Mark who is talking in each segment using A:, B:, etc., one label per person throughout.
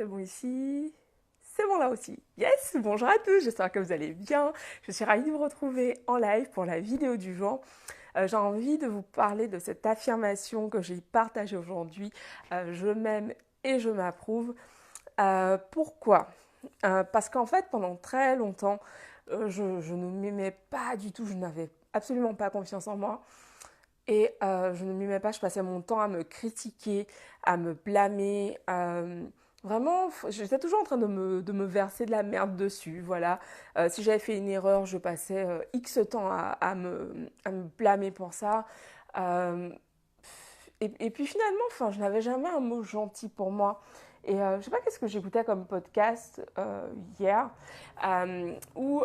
A: c'est bon ici, c'est bon là aussi. Yes, bonjour à tous, j'espère que vous allez bien. Je suis ravie de vous retrouver en live pour la vidéo du jour. J'ai envie de vous parler de cette affirmation que j'ai partagée aujourd'hui. Je m'aime et je m'approuve. Pourquoi Parce qu'en fait, pendant très longtemps, je ne m'aimais pas du tout, je n'avais absolument pas confiance en moi. Et je ne m'aimais pas, je passais mon temps à me critiquer, à me blâmer. Vraiment, j'étais toujours en train de me verser de la merde dessus. Voilà. Si j'avais fait une erreur, je passais X temps à me blâmer pour ça. Euh, et puis finalement, enfin, je n'avais jamais un mot gentil pour moi. Et je sais pas qu'est-ce que j'écoutais comme podcast hier, où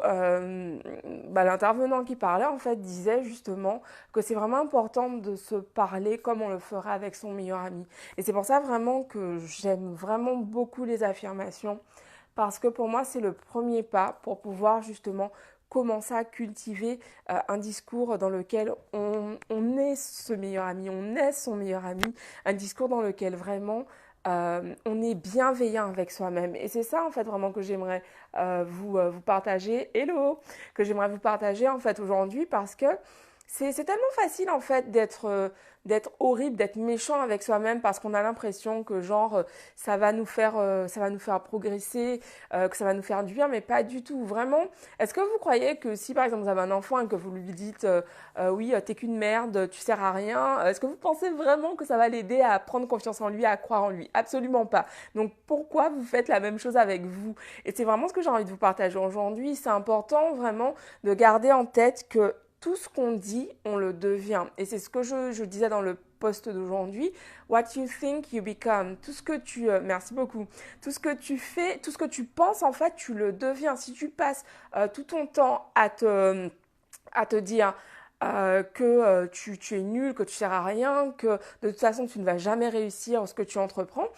A: l'intervenant qui parlait en fait disait justement que c'est vraiment important de se parler comme on le ferait avec son meilleur ami. Et c'est pour ça vraiment que j'aime vraiment beaucoup les affirmations, parce que pour moi c'est le premier pas pour pouvoir justement commencer à cultiver un discours dans lequel on est ce meilleur ami, on est son meilleur ami, un discours dans lequel vraiment on est bienveillant avec soi-même. Et c'est ça en fait vraiment que j'aimerais vous partager, hello, que j'aimerais vous partager en fait aujourd'hui, parce que c'est tellement facile en fait d'être horrible, d'être méchant avec soi-même, parce qu'on a l'impression que genre ça va nous faire progresser, que ça va nous faire du bien, mais pas du tout. Vraiment, est-ce que vous croyez que si par exemple vous avez un enfant et que vous lui dites oui, t'es qu'une merde, tu sers à rien, est-ce que vous pensez vraiment que ça va l'aider à prendre confiance en lui, à croire en lui? Absolument pas. Donc pourquoi vous faites la même chose avec vous? Et c'est vraiment ce que j'ai envie de vous partager aujourd'hui. C'est important vraiment de garder en tête que tout ce qu'on dit, on le devient. Et c'est ce que je disais dans le post d'aujourd'hui. What you think, you become. Tout ce que merci beaucoup. Tout ce que tu fais, tout ce que tu penses, en fait, tu le deviens. Si tu passes tout ton temps à te dire que tu es nul, que tu sers à rien, que de toute façon tu ne vas jamais réussir ce que tu entreprends,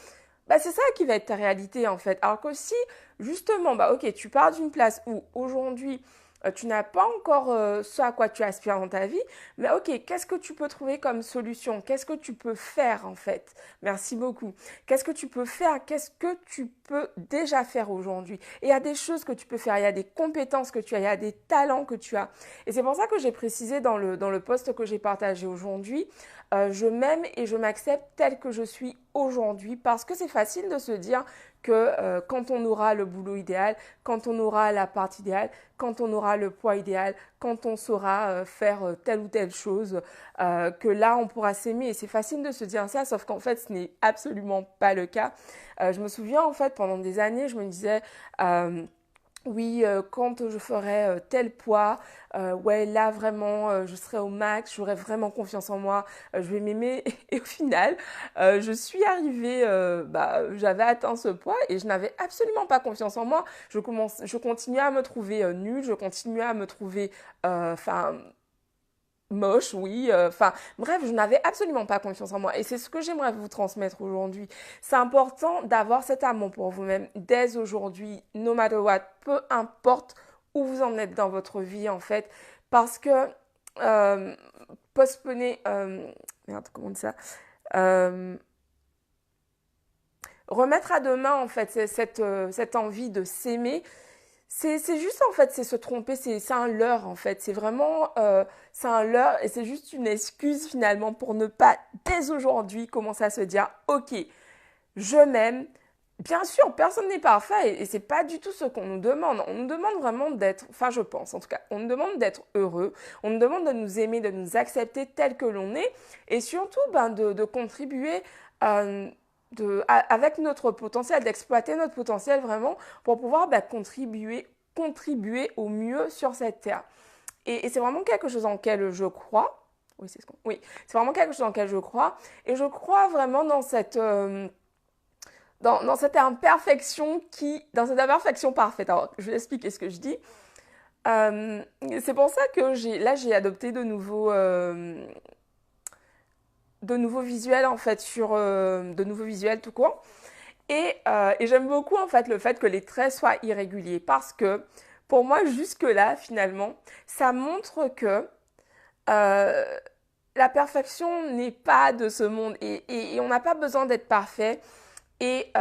A: bah c'est ça qui va être ta réalité en fait. Alors que si justement, bah ok, tu pars d'une place où aujourd'hui tu n'as pas encore ce à quoi tu aspires dans ta vie, mais ok, qu'est-ce que tu peux trouver comme solution? Qu'est-ce que tu peux faire en fait? Merci beaucoup. Qu'est-ce que tu peux faire? Qu'est-ce que tu peux déjà faire aujourd'hui? Et il y a des choses que tu peux faire, il y a des compétences que tu as, il y a des talents que tu as. Et c'est pour ça que j'ai précisé dans le post que j'ai partagé aujourd'hui, je m'aime et je m'accepte tel que je suis aujourd'hui, parce que c'est facile de se dire que quand on aura le boulot idéal, quand on aura la part idéale, quand on aura le poids idéal, quand on saura faire telle ou telle chose, que là on pourra s'aimer. Et c'est facile de se dire ça, sauf qu'en fait ce n'est absolument pas le cas. Je me souviens en fait pendant des années, je me disais oui, quand je ferai tel poids, ouais, là vraiment, je serai au max, j'aurai vraiment confiance en moi, je vais m'aimer. Et au final, je suis arrivée, j'avais atteint ce poids et je n'avais absolument pas confiance en moi. Je continuais à me trouver nulle, je continuais à me trouver, enfin, moche, oui. Enfin, bref, je n'avais absolument pas confiance en moi. Et c'est ce que j'aimerais vous transmettre aujourd'hui. C'est important d'avoir cet amour pour vous-même dès aujourd'hui, no matter what, peu importe où vous en êtes dans votre vie, en fait. Parce que euh, postponer, merde, comment on dit ça? Euh, Remettre à demain, en fait, cette envie de s'aimer, c'est juste en fait, c'est se tromper, c'est un leurre en fait, c'est vraiment c'est un leurre, et c'est juste une excuse finalement pour ne pas dès aujourd'hui commencer à se dire ok, je m'aime. Bien sûr, personne n'est parfait, et c'est pas du tout ce qu'on nous demande. On nous demande vraiment d'être, enfin je pense en tout cas, on nous demande d'être heureux, on nous demande de nous aimer, de nous accepter tel que l'on est, et surtout de contribuer euh, avec notre potentiel, d'exploiter notre potentiel vraiment pour pouvoir contribuer au mieux sur cette terre. Et c'est vraiment quelque chose en lequel je crois. Oui, oui, c'est vraiment quelque chose en lequel je crois. Et je crois vraiment dans cette imperfection dans cette imperfection parfaite. Alors, je vais expliquer ce que je dis. Euh, c'est pour ça que j'ai adopté de nouveaux visuels en fait, de nouveaux visuels tout court. Et j'aime beaucoup en fait le fait que les traits soient irréguliers, parce que pour moi jusque-là finalement ça montre que euh, la perfection n'est pas de ce monde, et on n'a pas besoin d'être parfait. Et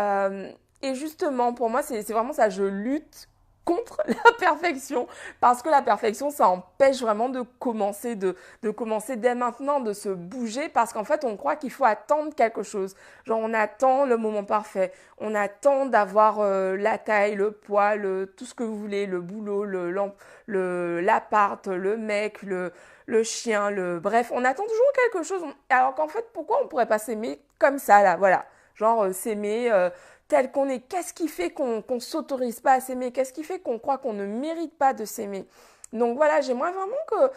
A: Et justement, pour moi, c'est vraiment ça. Je lutte contre la perfection parce que la perfection, ça empêche vraiment de commencer dès maintenant, de se bouger parce qu'en fait, on croit qu'il faut attendre quelque chose. Genre, on attend le moment parfait. On attend d'avoir la taille, le poids, tout ce que vous voulez, le boulot, l'appart, le mec, le chien, bref, on attend toujours quelque chose. Alors qu'en fait, pourquoi on pourrait pas s'aimer comme ça, là, voilà. Genre, s'aimer tel qu'on est. Qu'est-ce qui fait qu'on s'autorise pas à s'aimer? Qu'est-ce qui fait qu'on croit qu'on ne mérite pas de s'aimer? Donc voilà, j'aimerais vraiment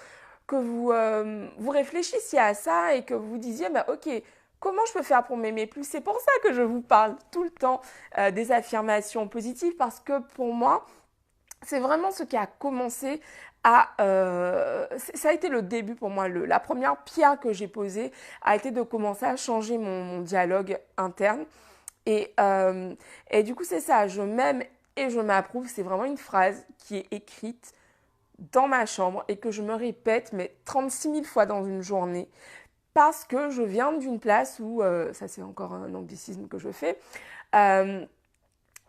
A: que vous réfléchissiez à ça et que vous disiez, bah, ok, comment je peux faire pour m'aimer plus? C'est pour ça que je vous parle tout le temps des affirmations positives parce que pour moi, c'est vraiment ce qui a commencé ça a été le début pour moi. La première pierre que j'ai posée a été de commencer à changer mon dialogue interne. Et, euh, et du coup, c'est ça, je m'aime et je m'approuve. C'est vraiment une phrase qui est écrite dans ma chambre et que je me répète, mais 36 000 fois dans une journée. Parce que je viens d'une place où, ça c'est encore un anglicisme que je fais, euh,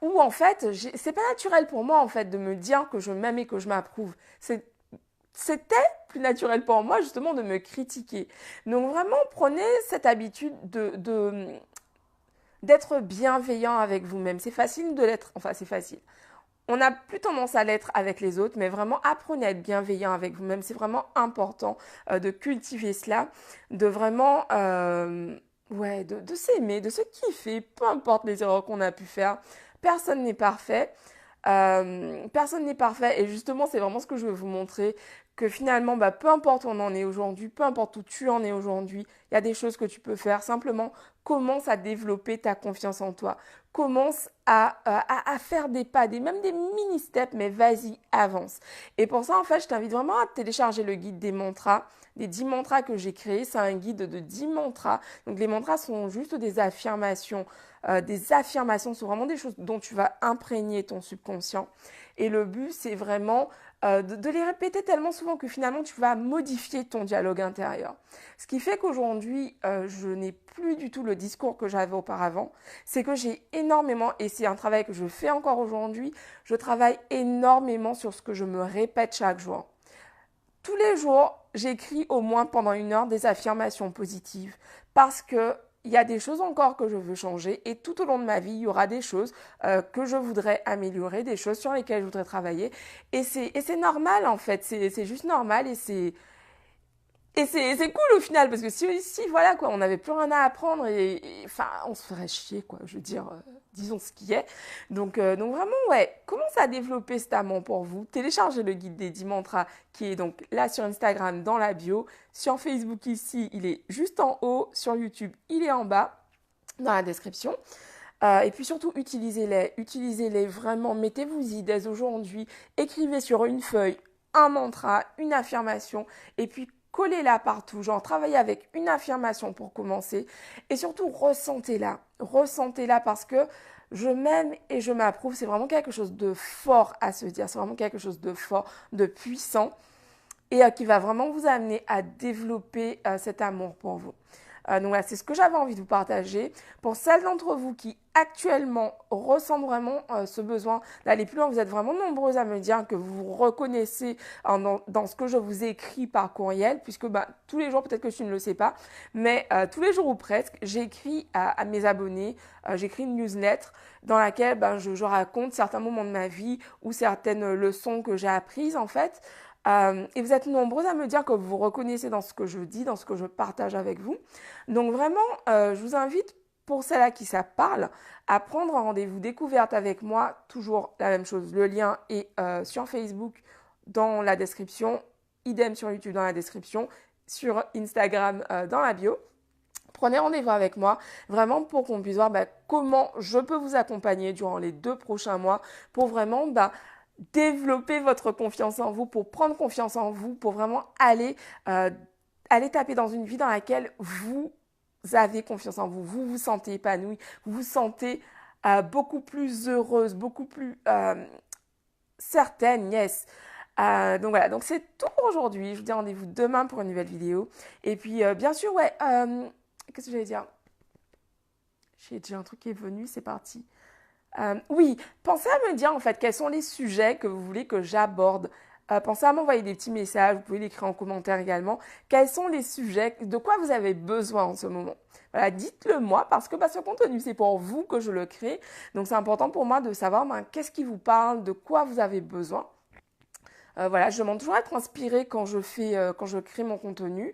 A: où en fait, c'est pas naturel pour moi en fait de me dire que je m'aime et que je m'approuve. C'était plus naturel pour moi justement de me critiquer. Donc vraiment, prenez cette habitude d'être bienveillant avec vous-même. C'est facile de l'être, enfin c'est facile. On a plus tendance à l'être avec les autres, mais vraiment apprenez à être bienveillant avec vous-même. C'est vraiment important de cultiver cela, de vraiment ouais, de s'aimer, de se kiffer, peu importe les erreurs qu'on a pu faire. Personne n'est parfait. Personne n'est parfait et justement c'est vraiment ce que je veux vous montrer que finalement bah, peu importe où on en est aujourd'hui, peu importe où tu en es aujourd'hui, il y a des choses que tu peux faire. Simplement commence à développer ta confiance en toi, commence à faire des pas, même des mini steps, mais vas-y, avance. Et pour ça en fait je t'invite vraiment à télécharger le guide des mantras, des 10 mantras que j'ai créés. C'est un guide de 10 mantras. Donc les mantras sont juste des affirmations. Des affirmations sont vraiment des choses dont tu vas imprégner ton subconscient. Et le but, c'est vraiment de les répéter tellement souvent que finalement, tu vas modifier ton dialogue intérieur. Ce qui fait qu'aujourd'hui, je n'ai plus du tout le discours que j'avais auparavant. C'est que j'ai énormément, et c'est un travail que je fais encore aujourd'hui, je travaille énormément sur ce que je me répète chaque jour. Tous les jours, j'écris au moins pendant 1 heure des affirmations positives parce que il y a des choses encore que je veux changer et tout au long de ma vie, il y aura des choses que je voudrais améliorer, des choses sur lesquelles je voudrais travailler. Et c'est normal en fait, c'est juste normal et c'est cool au final parce que si voilà quoi, on n'avait plus rien à apprendre enfin on se ferait chier quoi, je veux dire, disons ce qui est. Donc vraiment ouais, commencez à développer cet amour pour vous. Téléchargez le guide des 10 mantras qui est donc là sur Instagram dans la bio, sur Facebook ici, il est juste en haut, sur YouTube il est en bas dans la description. Et puis surtout, utilisez-les vraiment, mettez-vous-y dès aujourd'hui, écrivez sur une feuille un mantra, une affirmation, et puis collez-la partout, genre travaillez avec une affirmation pour commencer, et surtout ressentez-la parce que je m'aime et je m'approuve, c'est vraiment quelque chose de fort à se dire, c'est vraiment quelque chose de fort, de puissant, et qui va vraiment vous amener à développer cet amour pour vous. Donc voilà, c'est ce que j'avais envie de vous partager. Pour celles d'entre vous qui actuellement ressentent vraiment ce besoin d'aller plus loin, vous êtes vraiment nombreuses à me dire que vous vous reconnaissez dans ce que je vous écris par courriel, puisque bah, tous les jours, peut-être que tu ne le sais pas, mais tous les jours ou presque, j'écris à mes abonnés, j'écris une newsletter dans laquelle ben, je raconte certains moments de ma vie ou certaines leçons que j'ai apprises en fait. Et vous êtes nombreux à me dire que vous vous reconnaissez dans ce que je dis, dans ce que je partage avec vous. Donc vraiment, je vous invite, pour celles à qui ça parle, à prendre un rendez-vous découverte avec moi. Toujours la même chose, le lien est sur Facebook dans la description, idem sur YouTube dans la description, sur Instagram dans la bio. Prenez rendez-vous avec moi, vraiment pour qu'on puisse voir comment je peux vous accompagner durant les 2 prochains mois pour vraiment développer votre confiance en vous, pour prendre confiance en vous, pour vraiment aller taper dans une vie dans laquelle vous avez confiance en vous, vous vous sentez épanoui, vous vous sentez beaucoup plus heureuse, beaucoup plus certaine, yes. Donc voilà, donc c'est tout pour aujourd'hui. Je vous dis rendez-vous demain pour une nouvelle vidéo. Et puis bien sûr, ouais, qu'est-ce que j'allais dire? J'ai un truc qui est venu, c'est parti. Oui, pensez à me dire en fait quels sont les sujets que vous voulez que j'aborde. Pensez à m'envoyer des petits messages, vous pouvez l'écrire en commentaire également. Quels sont les sujets, de quoi vous avez besoin en ce moment? Voilà, dites-le moi parce que ce contenu, c'est pour vous que je le crée. Donc c'est important pour moi de savoir qu'est-ce qui vous parle, de quoi vous avez besoin. Voilà, je demande toujours à être inspirée quand je crée mon contenu.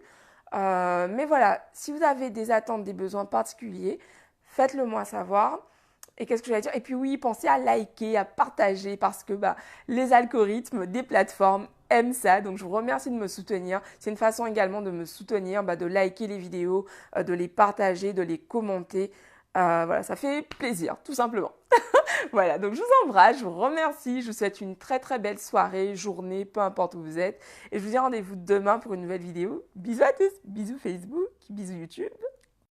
A: Mais voilà, si vous avez des attentes, des besoins particuliers, faites-le moi savoir. Et qu'est-ce que je vais dire? Et puis oui, pensez à liker, à partager parce que les algorithmes des plateformes aiment ça. Donc je vous remercie de me soutenir. C'est une façon également de me soutenir, de liker les vidéos, de les partager, de les commenter. Voilà, ça fait plaisir, tout simplement. Voilà, donc je vous embrasse, je vous remercie, je vous souhaite une très très belle soirée, journée, peu importe où vous êtes. Et je vous dis rendez-vous demain pour une nouvelle vidéo. Bisous à tous, bisous Facebook, bisous YouTube.